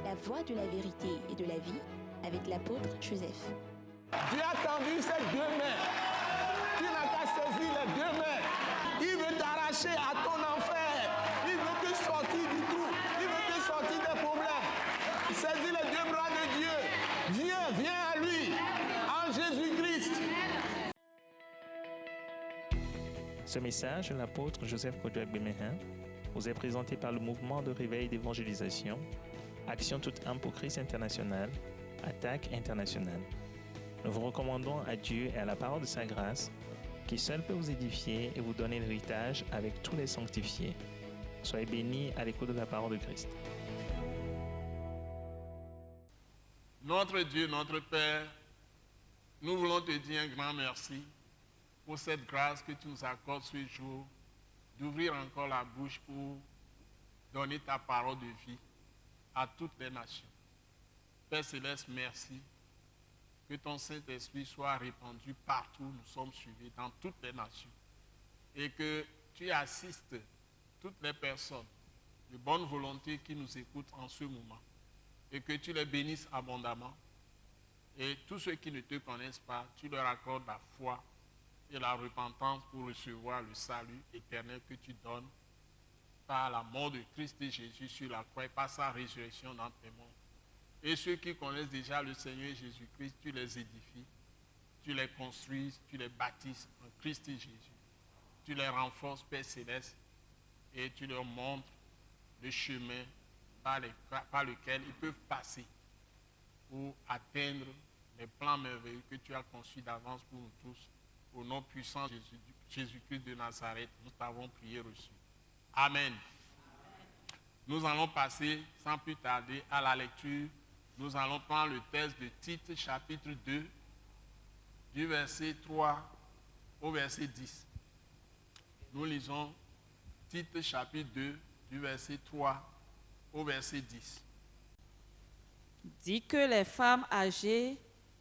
La voie de la vérité et de la vie avec l'apôtre Joseph. Dieu a tendu ses deux mains. Tu n'as qu'à saisir les deux mains. Il veut t'arracher à ton enfer. Il veut te sortir du tout. Il veut te sortir des problèmes. Saisis les deux bras de Dieu. Viens à lui. En Jésus-Christ. Ce message de l'apôtre Joseph Kodouak-Bemehin vous est présenté par le mouvement de réveil d'évangélisation, Action toute âme pour Christ international, Attaque internationale. Nous vous recommandons à Dieu et à la parole de sa grâce, qui seul peut vous édifier et vous donner l'héritage avec tous les sanctifiés. Soyez bénis à l'écoute de la parole de Christ. Notre Dieu, notre Père, nous voulons te dire un grand merci pour cette grâce que tu nous accordes ce jour, d'ouvrir encore la bouche pour donner ta parole de vie à toutes les nations. Père Céleste, merci. Que ton Saint-Esprit soit répandu partout où nous sommes suivis, dans toutes les nations. Et que tu assistes toutes les personnes de bonne volonté qui nous écoutent en ce moment. Et que tu les bénisses abondamment. Et tous ceux qui ne te connaissent pas, tu leur accordes la foi et la repentance pour recevoir le salut éternel que tu donnes par la mort de Christ et Jésus sur la croix et par sa résurrection dans tes morts. Et ceux qui connaissent déjà le Seigneur Jésus-Christ, tu les édifies, tu les construis, tu les baptises en Christ et Jésus. Tu les renforces, Père Céleste, et tu leur montres le chemin par lequel ils peuvent passer pour atteindre les plans merveilleux que tu as conçus d'avance pour nous tous. Au nom puissant de Jésus-Christ de Nazareth, nous t'avons prié reçu. Amen. Nous allons passer sans plus tarder à la lecture. Nous allons prendre le texte de Tite, chapitre 2, du verset 3 au verset 10. Nous lisons Tite, chapitre 2, du verset 3 au verset 10. Dit que les femmes âgées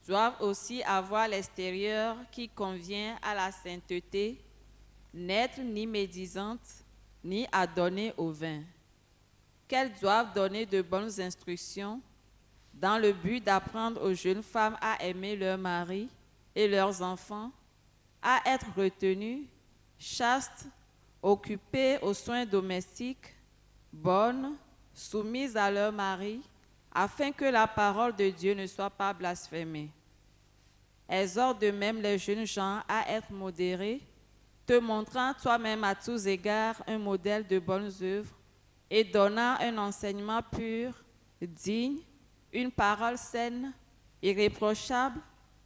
doivent aussi avoir l'extérieur qui convient à la sainteté, n'être ni médisantes, ni adonnées au vin. Qu'elles doivent donner de bonnes instructions dans le but d'apprendre aux jeunes femmes à aimer leur mari et leurs enfants, à être retenues, chastes, occupées aux soins domestiques, bonnes, soumises à leur mari, afin que la parole de Dieu ne soit pas blasphémée. Exhorte de même les jeunes gens à être modérés, te montrant toi-même à tous égards un modèle de bonnes œuvres et donnant un enseignement pur, digne, une parole saine, irréprochable,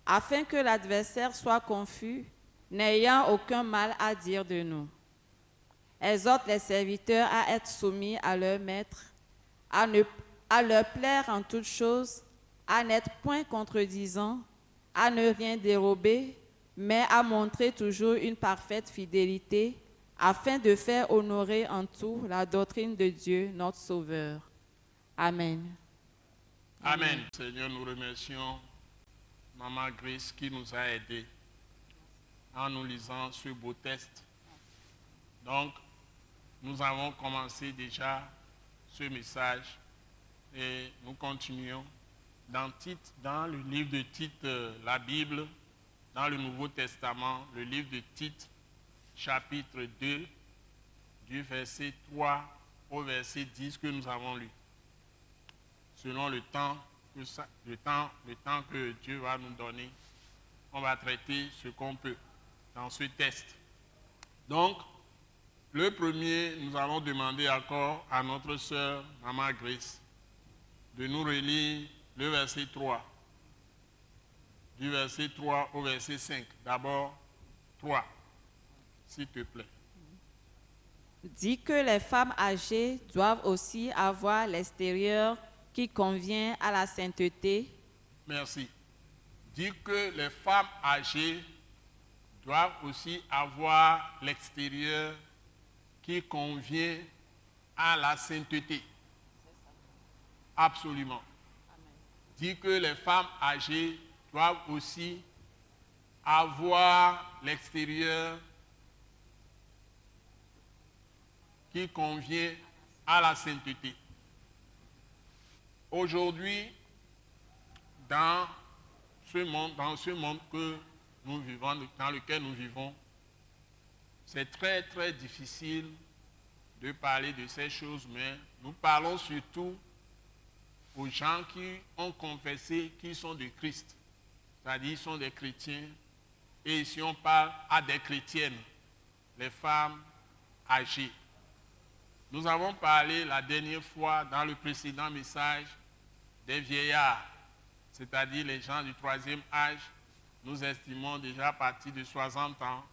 afin que l'adversaire soit confus, n'ayant aucun mal à dire de nous. Exhorte les serviteurs à être soumis à leur maître, à leur plaire en toutes choses, à n'être point contredisant, à ne rien dérober, mais à montrer toujours une parfaite fidélité, afin de faire honorer en tout la doctrine de Dieu, notre Sauveur. Amen. Amen. Seigneur, nous remercions Maman Grace qui nous a aidés en nous lisant ce beau texte. Donc, nous avons commencé ce message et nous continuons dans le livre de Tite, la Bible, dans le Nouveau Testament, le livre de Tite, chapitre 2, du verset 3 au verset 10 que nous avons lu. Selon le temps que Dieu va nous donner, on va traiter ce qu'on peut dans ce texte. Donc, le premier, nous allons demander encore à notre sœur, Maman Grace, de nous relire le verset 3. Du verset 3 au verset 5. D'abord, 3, s'il te plaît. Dit que les femmes âgées doivent aussi avoir l'extérieur qui convient à la sainteté. Merci. Dit que les femmes âgées doivent aussi avoir l'extérieur qui convient à la sainteté. Absolument. Dit que les femmes âgées doivent aussi avoir l'extérieur qui convient à la sainteté. Aujourd'hui, dans ce monde que nous vivons, dans lequel nous vivons, c'est très très difficile de parler de ces choses, mais nous parlons surtout aux gens qui ont confessé qu'ils sont de Christ, c'est-à-dire qu'ils sont des chrétiens. Et ici on parle à des chrétiennes, les femmes âgées. Nous avons parlé la dernière fois dans le précédent message des vieillards, c'est-à-dire les gens du 3e âge. Nous estimons déjà à partir de 60 ans,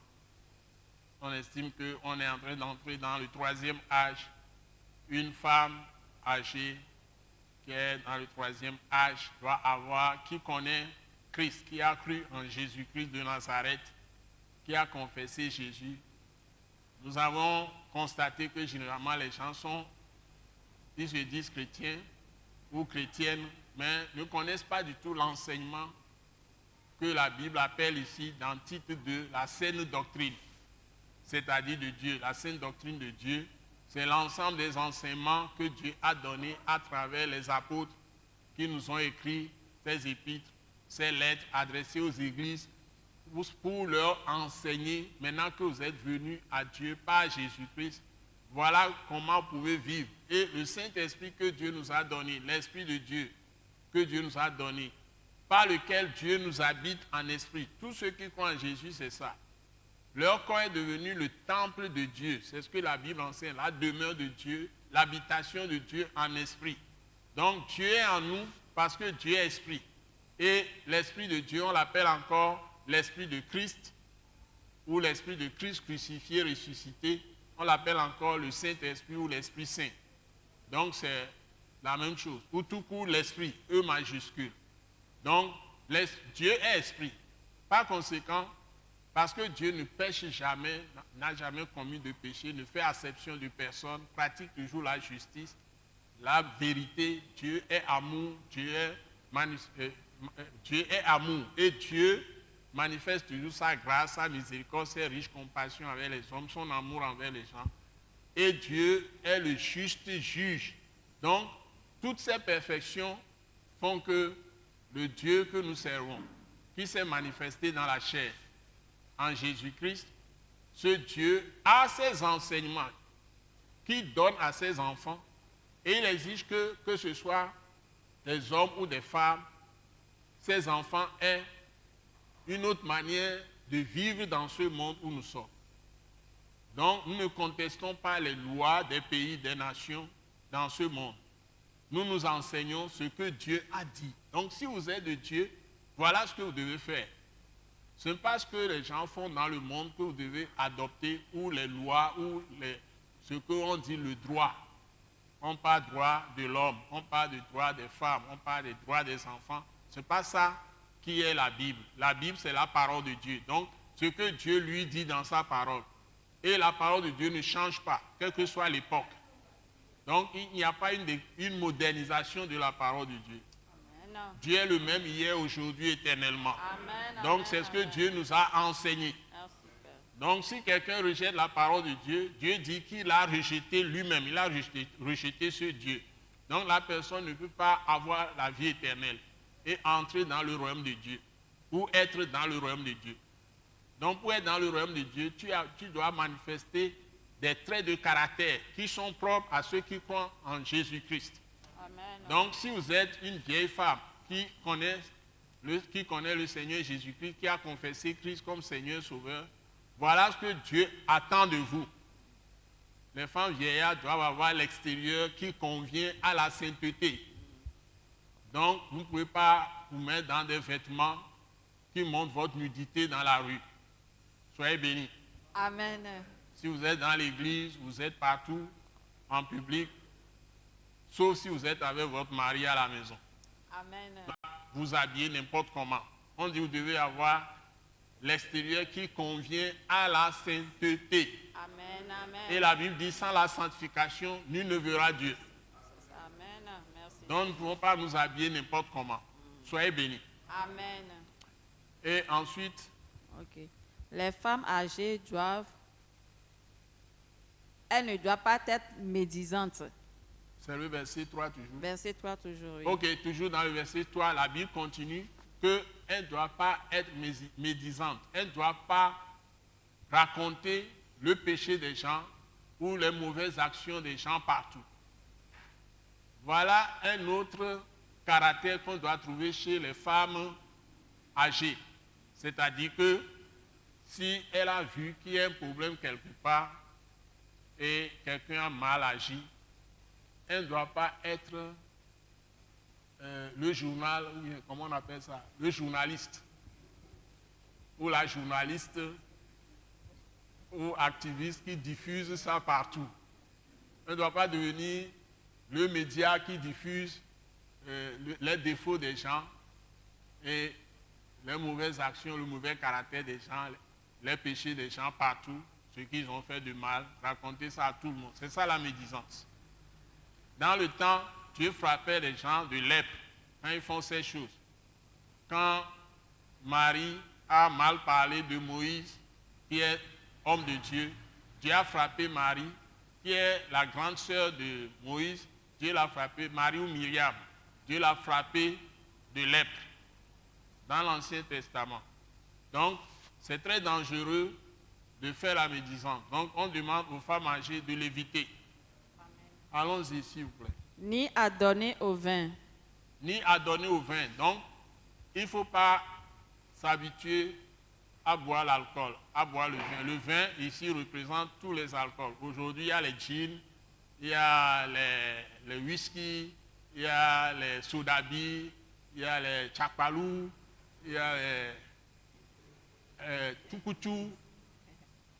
on estime qu'on est en train d'entrer dans le 3e âge. Une femme âgée qui est dans le 3e âge doit avoir, qui connaît Christ, qui a cru en Jésus-Christ de Nazareth, qui a confessé Jésus. Nous avons constaté que généralement les gens ils se disent chrétiens ou chrétiennes, mais ne connaissent pas du tout l'enseignement que la Bible appelle ici dans le titre de la saine doctrine, c'est-à-dire de Dieu. La saine doctrine de Dieu, c'est l'ensemble des enseignements que Dieu a donnés à travers les apôtres qui nous ont écrit ces épîtres, ces lettres adressées aux églises pour leur enseigner, maintenant que vous êtes venus à Dieu par Jésus-Christ, voilà comment vous pouvez vivre. Et le Saint-Esprit que Dieu nous a donné, l'Esprit de Dieu que Dieu nous a donné, par lequel Dieu nous habite en esprit. Tous ceux qui croient en Jésus, c'est ça. Leur corps est devenu le temple de Dieu. C'est ce que la Bible enseigne, la demeure de Dieu, l'habitation de Dieu en esprit. Donc Dieu est en nous parce que Dieu est esprit. Et l'Esprit de Dieu, on l'appelle encore l'Esprit de Christ, ou l'Esprit de Christ crucifié, ressuscité. On l'appelle encore le Saint-Esprit ou l'Esprit Saint. Donc c'est la même chose. Ou tout court l'Esprit, E majuscule. Donc Dieu est esprit. Par conséquent, parce que Dieu ne pêche jamais, n'a jamais commis de péché, ne fait acception de personne, pratique toujours la justice, la vérité, Dieu est amour, Dieu est amour. Et Dieu manifeste toujours sa grâce, sa miséricorde, ses riches compassions avec les hommes, son amour envers les gens. Et Dieu est le juste juge. Donc, toutes ces perfections font que le Dieu que nous servons, qui s'est manifesté dans la chair, en Jésus-Christ, ce Dieu a ses enseignements qu'il donne à ses enfants et il exige que ce soit des hommes ou des femmes, ces enfants aient une autre manière de vivre dans ce monde où nous sommes. Donc, nous ne contestons pas les lois des pays, des nations dans ce monde. Nous nous enseignons ce que Dieu a dit. Donc, si vous êtes de Dieu, voilà ce que vous devez faire. Ce n'est pas ce que les gens font dans le monde que vous devez adopter, ou les lois, ou ce qu'on dit le droit. On parle droit de l'homme, on parle du droit des femmes, on parle des droits des enfants. Ce n'est pas ça qui est la Bible. La Bible, c'est la parole de Dieu. Donc, ce que Dieu lui dit dans sa parole. Et la parole de Dieu ne change pas, quelle que soit l'époque. Donc, il n'y a pas une modernisation de la parole de Dieu. Amen. Dieu est le même hier, aujourd'hui, éternellement. Amen, donc, c'est ce que Dieu nous a enseigné. Merci, Père. Donc, si quelqu'un rejette la parole de Dieu, Dieu dit qu'il a rejeté lui-même. Il a rejeté ce Dieu. Donc, la personne ne peut pas avoir la vie éternelle et entrer dans le royaume de Dieu ou être dans le royaume de Dieu. Donc, pour être dans le royaume de Dieu, tu dois manifester des traits de caractère qui sont propres à ceux qui croient en Jésus-Christ. Donc, si vous êtes une vieille femme qui connaît le Seigneur Jésus-Christ, qui a confessé Christ comme Seigneur Sauveur, voilà ce que Dieu attend de vous. Les femmes vieillards doivent avoir l'extérieur qui convient à la sainteté. Donc, vous ne pouvez pas vous mettre dans des vêtements qui montrent votre nudité dans la rue. Soyez bénis. Amen. Si vous êtes dans l'église, vous êtes partout, en public, sauf si vous êtes avec votre mari à la maison. Amen. Vous habillez n'importe comment. On dit que vous devez avoir l'extérieur qui convient à la sainteté. Amen, amen. Et la Bible dit, sans la sanctification, nul ne verra Dieu. Amen. Merci. Donc nous ne pouvons pas nous habiller n'importe comment. Soyez bénis. Amen. Et ensuite, les femmes âgées elles ne doivent pas être médisantes. C'est le verset 3 toujours. Verset 3 toujours, oui. Ok, toujours dans le verset 3, la Bible continue qu'elle ne doit pas être médisante. Elle ne doit pas raconter le péché des gens ou les mauvaises actions des gens partout. Voilà un autre caractère qu'on doit trouver chez les femmes âgées. C'est-à-dire que si elle a vu qu'il y a un problème quelque part et quelqu'un a mal agi, elle ne doit pas être le journal, ou bien, comment on appelle ça, le journaliste ou la journaliste ou activiste qui diffuse ça partout. Elle ne doit pas devenir le média qui diffuse les défauts des gens et les mauvaises actions, le mauvais caractère des gens, les péchés des gens partout, ce qu'ils ont fait de mal, raconter ça à tout le monde. C'est ça la médisance. Dans le temps, Dieu frappait les gens de lèpre quand ils font ces choses. Quand Marie a mal parlé de Moïse, qui est homme de Dieu, Dieu a frappé Marie, qui est la grande sœur de Moïse, Dieu l'a frappé, Marie ou Myriam, Dieu l'a frappé de lèpre dans l'Ancien Testament. Donc, c'est très dangereux de faire la médisance. Donc, on demande aux femmes âgées de l'éviter. Allons-y, s'il vous plaît. Ni à donner au vin. Ni à donner au vin. Donc, il ne faut pas s'habituer à boire l'alcool, à boire le vin. Le vin, ici, représente tous les alcools. Aujourd'hui, il y a les gins, il y a les whisky, il y a les sodabi, il y a les chapalou, il y a les tukutu,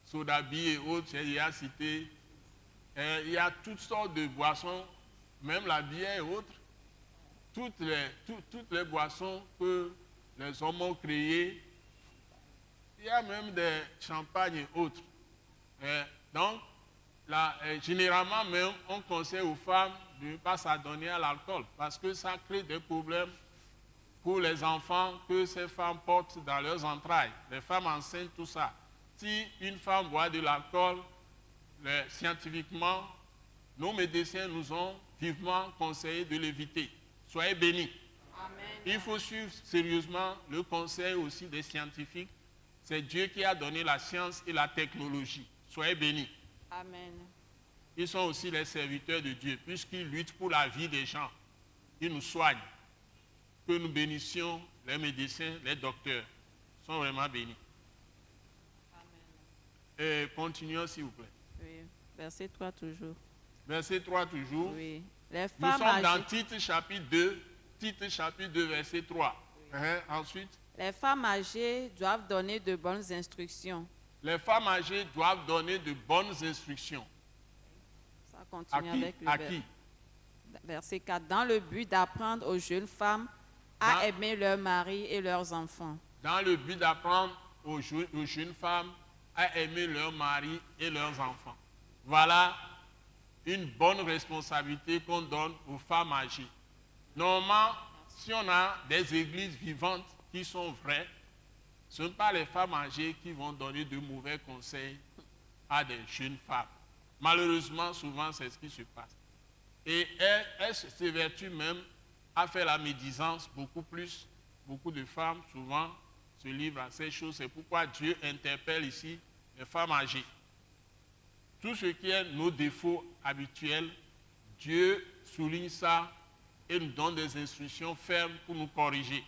sodabi et autres, j'ai déjà cité. Il y a toutes sortes de boissons, même la bière et autres. Toutes les boissons que les hommes ont créées. Il y a même des champagnes et autres. Donc, généralement même, on conseille aux femmes de ne pas s'adonner à l'alcool parce que ça crée des problèmes pour les enfants que ces femmes portent dans leurs entrailles. Les femmes enceintes, tout ça. Si une femme boit de l'alcool, scientifiquement, nos médecins nous ont vivement conseillé de l'éviter. Soyez bénis. Amen. Il faut suivre sérieusement le conseil aussi des scientifiques. C'est Dieu qui a donné la science et la technologie. Soyez bénis. Amen. Ils sont aussi les serviteurs de Dieu, puisqu'ils luttent pour la vie des gens. Ils nous soignent. Que nous bénissions les médecins, les docteurs. Ils sont vraiment bénis. Amen. Et continuons, s'il vous plaît. Oui. Verset 3 toujours. Verset 3 toujours. Oui. Les Nous femmes sommes dans âgées. Tite chapitre 2. Tite chapitre 2, verset 3. Ensuite, Les femmes âgées doivent donner de bonnes instructions. les femmes âgées doivent donner de bonnes instructions. Ça continue À qui? avec le À qui? verset 4. Dans le but d'apprendre aux jeunes femmes à aimer leurs maris et leurs enfants. Dans le but d'apprendre aux jeunes femmes à aimer leurs maris et leurs enfants. Voilà une bonne responsabilité qu'on donne aux femmes âgées. Normalement, si on a des églises vivantes qui sont vraies, ce ne sont pas les femmes âgées qui vont donner de mauvais conseils à des jeunes femmes. Malheureusement, souvent, c'est ce qui se passe. Et elles s'évertuent même à faire la médisance beaucoup plus. Beaucoup de femmes, souvent, se livrent à ces choses. C'est pourquoi Dieu interpelle ici les femmes âgées. Tout ce qui est nos défauts habituels, Dieu souligne ça et nous donne des instructions fermes pour nous corriger.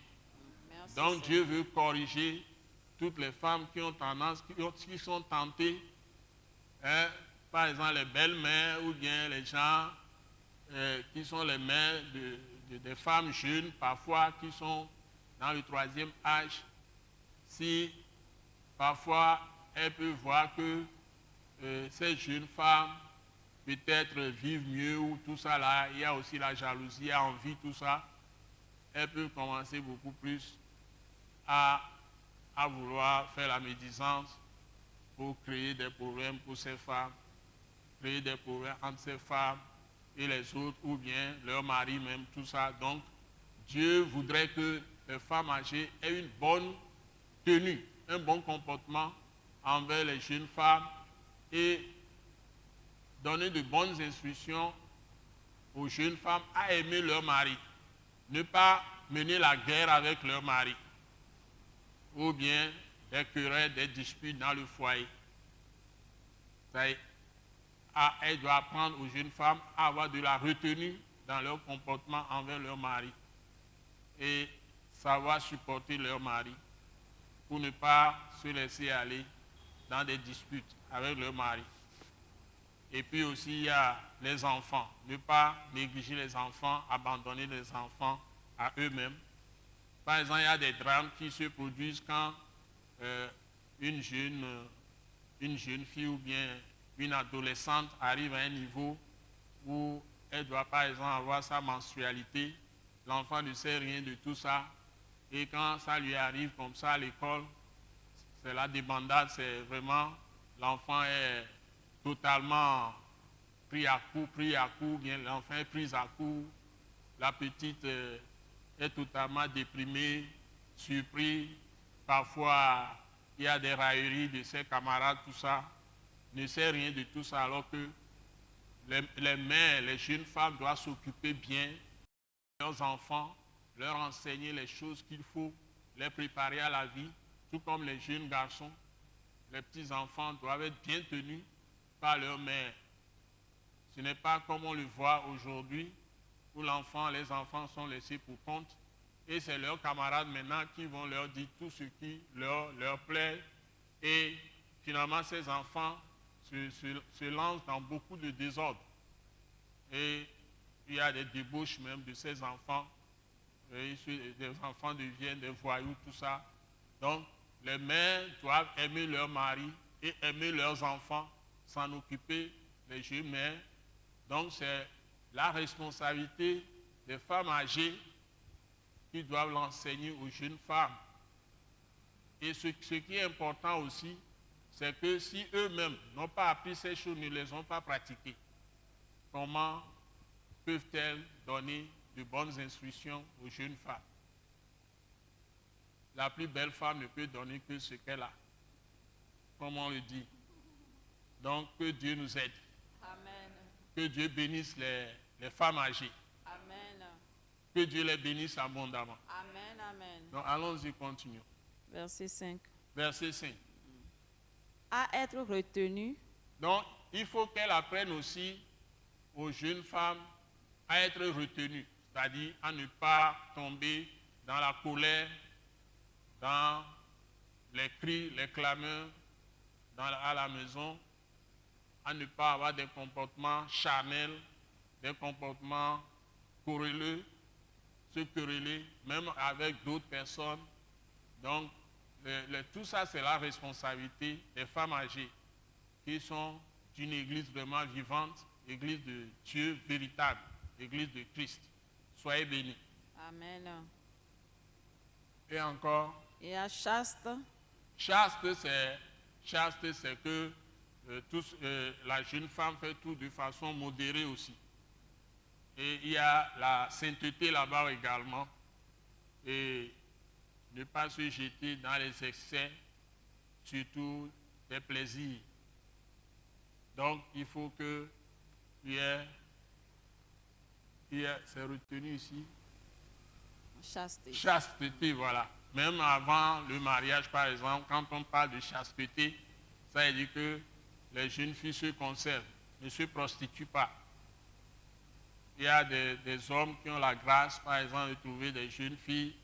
Merci, Donc Seigneur. Dieu veut corriger toutes les femmes qui ont tendance, qui sont tentées, par exemple les belles-mères ou bien les gens qui sont les mères des femmes jeunes, parfois qui sont dans le 3e âge. Si parfois elles peuvent voir que ces jeunes femmes peut-être vivent mieux ou tout ça là, il y a aussi la jalousie, il y a envie, tout ça, elles peuvent commencer beaucoup plus à vouloir faire la médisance pour créer des problèmes pour ces femmes, créer des problèmes entre ces femmes et les autres, ou bien leur mari même, tout ça. Donc, Dieu voudrait que les femmes âgées aient une bonne tenue, un bon comportement envers les jeunes femmes et donner de bonnes instructions aux jeunes femmes à aimer leur mari. Ne pas mener la guerre avec leur mari. Ou bien des querelles, des disputes dans le foyer. Elle doit apprendre aux jeunes femmes à avoir de la retenue dans leur comportement envers leur mari. Et savoir supporter leur mari pour ne pas se laisser aller dans des disputes avec leur mari. Et puis aussi, il y a les enfants. Ne pas négliger les enfants, abandonner les enfants à eux-mêmes. Par exemple, il y a des drames qui se produisent quand une jeune fille ou bien une adolescente arrive à un niveau où elle doit par exemple avoir sa menstrualité. L'enfant ne sait rien de tout ça. Et quand ça lui arrive comme ça à l'école, c'est la débandade, c'est vraiment, l'enfant est totalement pris à coup, bien l'enfant est pris à coup, la petite est totalement déprimée, surprise, parfois il y a des railleries de ses camarades, tout ça, ne sait rien de tout ça, alors que les mères, les jeunes femmes doivent s'occuper bien de leurs enfants, leur enseigner les choses qu'il faut, les préparer à la vie, tout comme les jeunes garçons. Les petits enfants doivent être bien tenus par leur mère. Ce n'est pas comme on le voit aujourd'hui, où les enfants sont laissés pour compte, et c'est leurs camarades maintenant qui vont leur dire tout ce qui leur plaît, et finalement ces enfants se lancent dans beaucoup de désordre. Et il y a des débauches même de ces enfants, et des enfants deviennent des voyous, tout ça. Donc, les mères doivent aimer leur mari et aimer leurs enfants, s'en occuper, les jeunes mères. Donc, c'est la responsabilité des femmes âgées qui doivent l'enseigner aux jeunes femmes. Et ce qui est important aussi, c'est que si eux-mêmes n'ont pas appris ces choses, ne les ont pas pratiquées, comment peuvent-elles donner de bonnes instructions aux jeunes femmes? La plus belle femme ne peut donner que ce qu'elle a, comme on le dit. Donc, que Dieu nous aide. Amen. Que Dieu bénisse les femmes âgées. Amen. Que Dieu les bénisse abondamment. Amen, amen. Donc, allons-y, continuons. Verset 5. Verset 5. À être retenu. Donc, il faut qu'elle apprenne aussi aux jeunes femmes à être retenues, c'est-à-dire à ne pas tomber dans la colère, dans les cris, les clameurs à la maison, à ne pas avoir des comportements charnels, des comportements querelleux, se quereller, même avec d'autres personnes. Donc, tout ça, c'est la responsabilité des femmes âgées qui sont d'une église vraiment vivante, église de Dieu véritable, église de Christ. Soyez bénis. Amen. Et encore. Et à chaste. Chaste, c'est que la jeune femme fait tout de façon modérée aussi. Et il y a la sainteté là-bas également. Et ne pas se jeter dans les excès, surtout des plaisirs. Donc, il faut que c'est retenu ici. Chasteté. Chasteté, voilà. Même avant le mariage, par exemple, quand on parle de chasteté, ça veut dire que les jeunes filles se conservent, ne se prostituent pas. Il y a des hommes qui ont la grâce, par exemple, de trouver des jeunes filles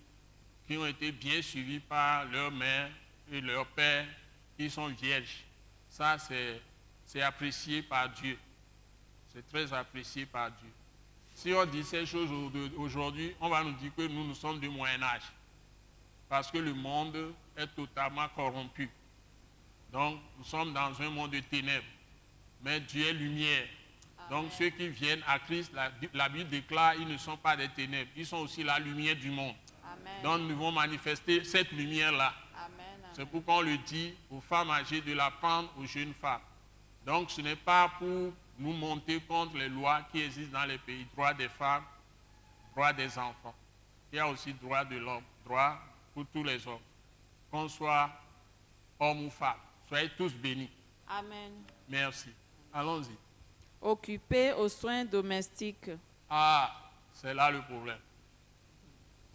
qui ont été bien suivies par leur mère et leur père, qui sont vierges. Ça, c'est apprécié par Dieu. C'est très apprécié par Dieu. Si on dit ces choses aujourd'hui, on va nous dire que nous sommes du Moyen-Âge. Parce que le monde est totalement corrompu. Donc, nous sommes dans un monde de ténèbres. Mais Dieu est lumière. Amen. Donc, ceux qui viennent à Christ, la Bible déclare, ils ne sont pas des ténèbres. Ils sont aussi la lumière du monde. Amen. Donc, nous devons manifester cette lumière-là. C'est pourquoi on le dit aux femmes âgées de la prendre aux jeunes femmes. Donc, ce n'est pas pour nous monter contre les lois qui existent dans les pays. Droit des femmes, droit des enfants. Il y a aussi droit de l'homme, droit pour tous les hommes. Qu'on soit homme ou femme. Soyez tous bénis. Amen. Merci. Allons-y. Occupés aux soins domestiques. Ah, c'est là le problème.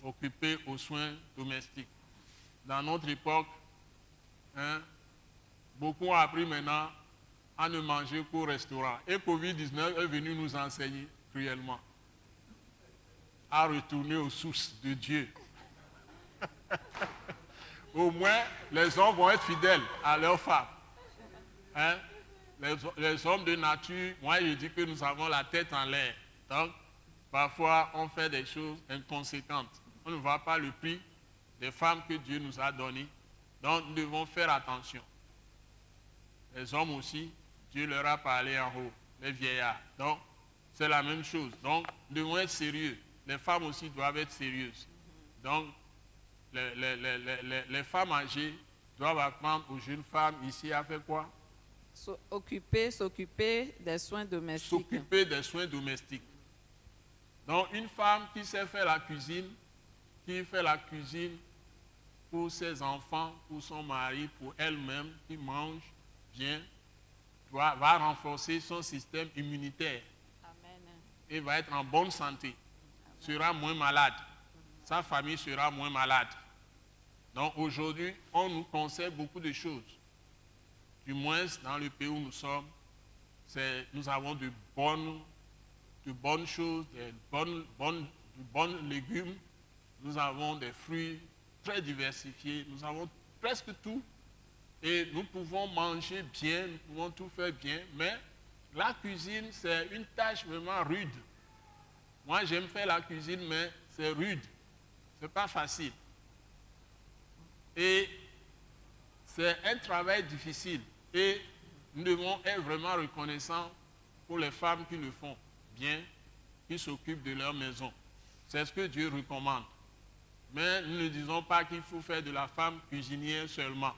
Occupés aux soins domestiques. Dans notre époque, beaucoup ont appris maintenant à ne manger qu'au restaurant. Et Covid-19 est venu nous enseigner cruellement à retourner aux sources de Dieu. Au moins, les hommes vont être fidèles à leurs femmes. Les hommes de nature, moi je dis que nous avons la tête en l'air. Donc, parfois, on fait des choses inconséquentes. On ne voit pas le prix des femmes que Dieu nous a données. Donc, nous devons faire attention. Les hommes aussi, Dieu leur a parlé en haut, les vieillards. Donc, c'est la même chose. Donc, nous devons être sérieux. Les femmes aussi doivent être sérieuses. Donc, les femmes âgées doivent apprendre aux jeunes femmes ici à faire quoi? S'occuper des soins domestiques. S'occuper des soins domestiques. Donc, une femme qui sait faire la cuisine, qui fait la cuisine pour ses enfants, pour son mari, pour elle-même, qui mange bien, va renforcer son système immunitaire. Amen. Et va être en bonne santé. Sera moins malade. Sa famille sera moins malade. Donc aujourd'hui, on nous conseille beaucoup de choses. Du moins, dans le pays où nous sommes, nous avons de bonnes choses, de bons légumes. Nous avons des fruits très diversifiés. Nous avons presque tout. Et nous pouvons manger bien, nous pouvons tout faire bien. Mais la cuisine, c'est une tâche vraiment rude. Moi, j'aime faire la cuisine, mais c'est rude. Ce n'est pas facile. Et c'est un travail difficile. Et nous devons être vraiment reconnaissants pour les femmes qui le font bien, qui s'occupent de leur maison. C'est ce que Dieu recommande. Mais nous ne disons pas qu'il faut faire de la femme cuisinière seulement.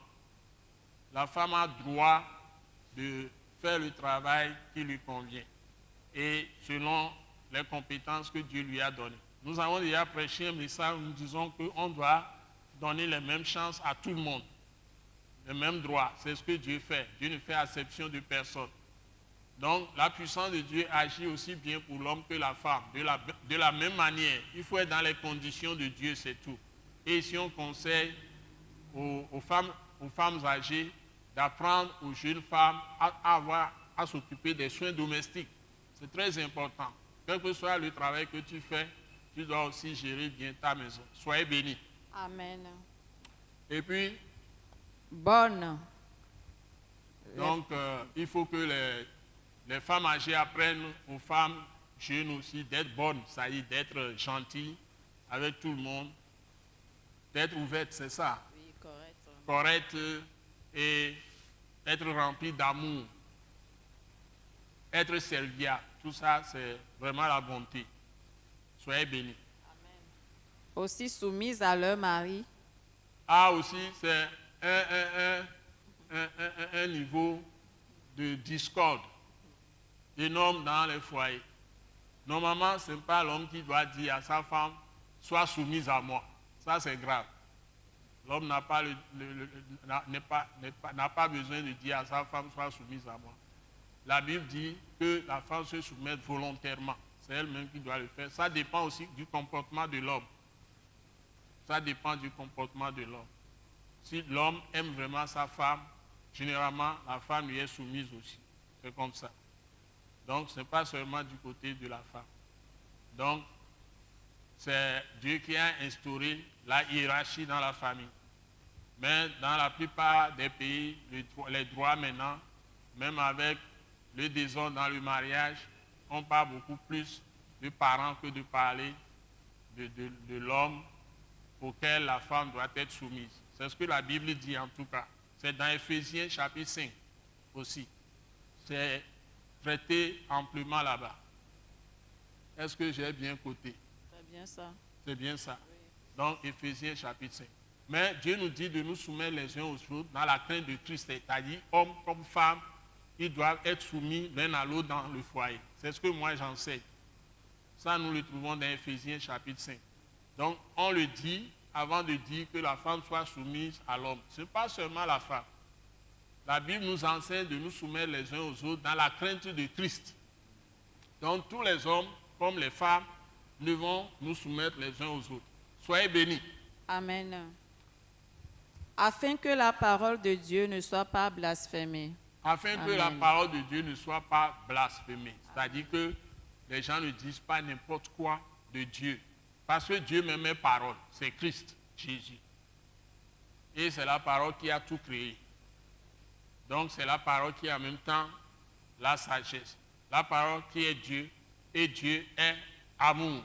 La femme a droit de faire le travail qui lui convient et selon les compétences que Dieu lui a données. Nous avons déjà prêché un message où nous disons qu'on doit donner les mêmes chances à tout le monde, les mêmes droits. C'est ce que Dieu fait. Dieu ne fait exception de personne. Donc la puissance de Dieu agit aussi bien pour l'homme que la femme. De la même manière, il faut être dans les conditions de Dieu, c'est tout. Et si on conseille aux femmes âgées d'apprendre aux jeunes femmes à s'occuper des soins domestiques. C'est très important. Quel que soit le travail que tu fais, tu dois aussi gérer bien ta maison. Soyez bénis. Amen. Et puis, bonne. Donc, il faut que les femmes âgées apprennent aux femmes jeunes aussi d'être bonnes, c'est-à-dire d'être gentilles avec tout le monde, d'être ouvertes, c'est ça. Oui, correct. Correctes et être remplies d'amour, être serviable. Tout ça, c'est vraiment la bonté. Soyez bénis. Amen. Aussi soumises à leur mari. Ah, aussi, c'est un niveau de discorde énorme dans les foyers. Normalement, ce n'est pas l'homme qui doit dire à sa femme, sois soumise à moi. Ça, c'est grave. L'homme n'a pas, n'a pas besoin de dire à sa femme, sois soumise à moi. La Bible dit que la femme se soumette volontairement. C'est elle-même qui doit le faire. Ça dépend aussi du comportement de l'homme. Ça dépend du comportement de l'homme. Si l'homme aime vraiment sa femme, généralement, la femme lui est soumise aussi. C'est comme ça. Donc, ce n'est pas seulement du côté de la femme. Donc, c'est Dieu qui a instauré la hiérarchie dans la famille. Mais dans la plupart des pays, les droits maintenant, même avec le désordre dans le mariage, on parle beaucoup plus de parents que de parler de l'homme auquel la femme doit être soumise. C'est ce que la Bible dit en tout cas. C'est dans Éphésiens chapitre 5 aussi. C'est traité amplement là-bas. Est-ce que j'ai bien coté? C'est bien ça. C'est bien ça. Oui. Donc Éphésiens chapitre 5. Mais Dieu nous dit de nous soumettre les uns aux autres dans la crainte de Christ. C'est-à-dire, hommes comme femmes, ils doivent être soumis l'un à l'autre dans le foyer. C'est ce que moi j'enseigne. Ça, nous le trouvons dans Éphésiens chapitre 5. Donc, on le dit avant de dire que la femme soit soumise à l'homme. Ce n'est pas seulement la femme. La Bible nous enseigne de nous soumettre les uns aux autres dans la crainte de Christ. Donc, tous les hommes, comme les femmes, nous devons nous soumettre les uns aux autres. Soyez bénis. Amen. Afin que la parole de Dieu ne soit pas blasphémée. Afin que la parole de Dieu ne soit pas blasphémée. C'est-à-dire que les gens ne disent pas n'importe quoi de Dieu. Parce que Dieu même est parole. C'est Christ, Jésus. Et c'est la parole qui a tout créé. Donc c'est la parole qui est en même temps la sagesse. La parole qui est Dieu. Et Dieu est amour.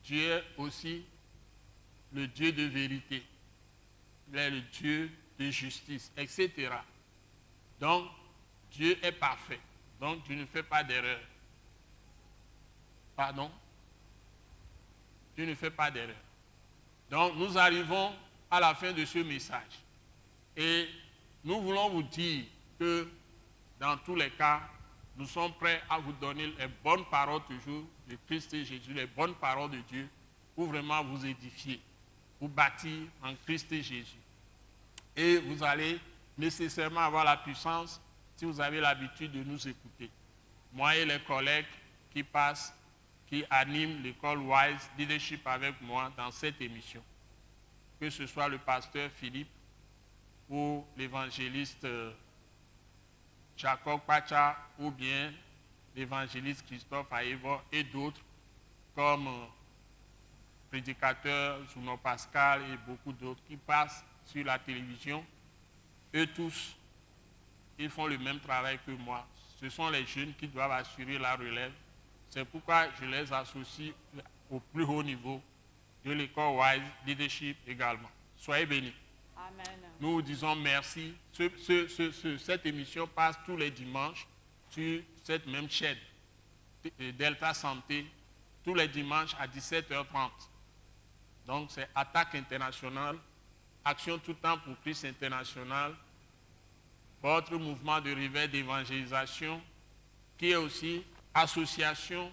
Dieu est aussi le Dieu de vérité. Il est le Dieu de justice, etc. Donc, Dieu est parfait. Donc, Dieu ne fait pas d'erreur. Pardon? Dieu ne fait pas d'erreur. Donc, nous arrivons à la fin de ce message. Et nous voulons vous dire que, dans tous les cas, nous sommes prêts à vous donner les bonnes paroles toujours de Christ et Jésus, les bonnes paroles de Dieu, pour vraiment vous édifier, vous bâtir en Christ et Jésus. Et vous allez nécessairement avoir la puissance si vous avez l'habitude de nous écouter. Moi et les collègues qui passent, qui animent l'école Wise Leadership avec moi dans cette émission, que ce soit le pasteur Philippe ou l'évangéliste Jacob Pacha ou bien l'évangéliste Christophe Aévo et d'autres comme prédicateur Zuno Pascal et beaucoup d'autres qui passent sur la télévision. Eux tous, ils font le même travail que moi. Ce sont les jeunes qui doivent assurer la relève. C'est pourquoi je les associe au plus haut niveau de l'école Wise Leadership également. Soyez bénis. Amen. Nous vous disons merci. Cette émission passe tous les dimanches sur cette même chaîne, Delta Santé, tous les dimanches à 17h30. Donc c'est Attaque internationale, Action tout temps pour Christ international, votre mouvement de réveil d'évangélisation, qui est aussi association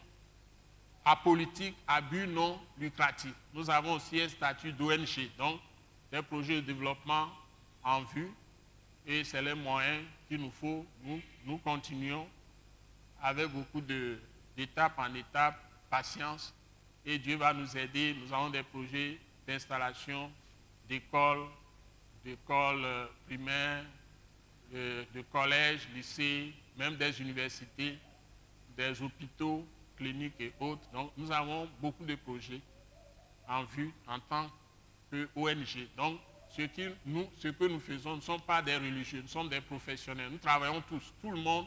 apolitique à but non lucratif. Nous avons aussi un statut d'ONG, donc des projets de développement en vue, et c'est les moyens qu'il nous faut. Nous continuons avec beaucoup d'étape en étape, patience, et Dieu va nous aider. Nous avons des projets d'installation d'écoles primaires, de collèges, lycées, même des universités, des hôpitaux, cliniques et autres. Donc nous avons beaucoup de projets en vue en tant qu'ONG. Donc ce que nous faisons, nous ne sommes pas des religieux, nous sommes des professionnels. Nous travaillons tous, tout le monde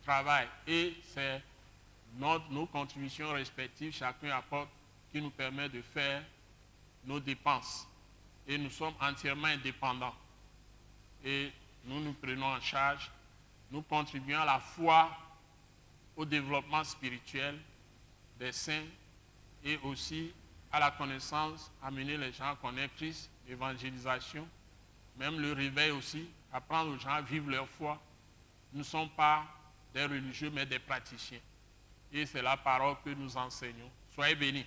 travaille. Et c'est nos contributions respectives, chacun apporte, qui nous permet de faire nos dépenses. Et nous sommes entièrement indépendants. Et nous nous prenons en charge, nous contribuons à la fois au développement spirituel des saints et aussi à la connaissance, amener les gens à connaître Christ, l'évangélisation, même le réveil aussi, apprendre aux gens à vivre leur foi. Nous ne sommes pas des religieux, mais des praticiens. Et c'est la parole que nous enseignons. Soyez bénis.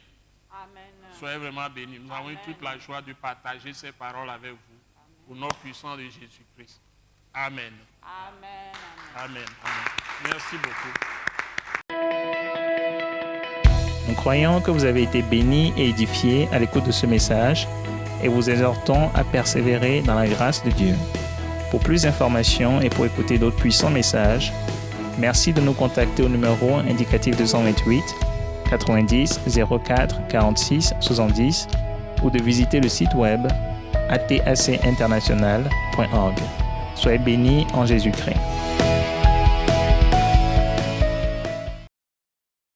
Amen. Soyez vraiment bénis. Nous avons eu toute la joie de partager ces paroles avec vous. Amen. Au nom puissant de Jésus-Christ. Amen. Amen. Amen. Amen. Merci beaucoup. Nous croyons que vous avez été bénis et édifiés à l'écoute de ce message et vous exhortons à persévérer dans la grâce de Dieu. Pour plus d'informations et pour écouter d'autres puissants messages, merci de nous contacter au numéro indicatif 228 90 04 46 70 ou de visiter le site web atacinternational.org. Soyez bénis en Jésus-Christ.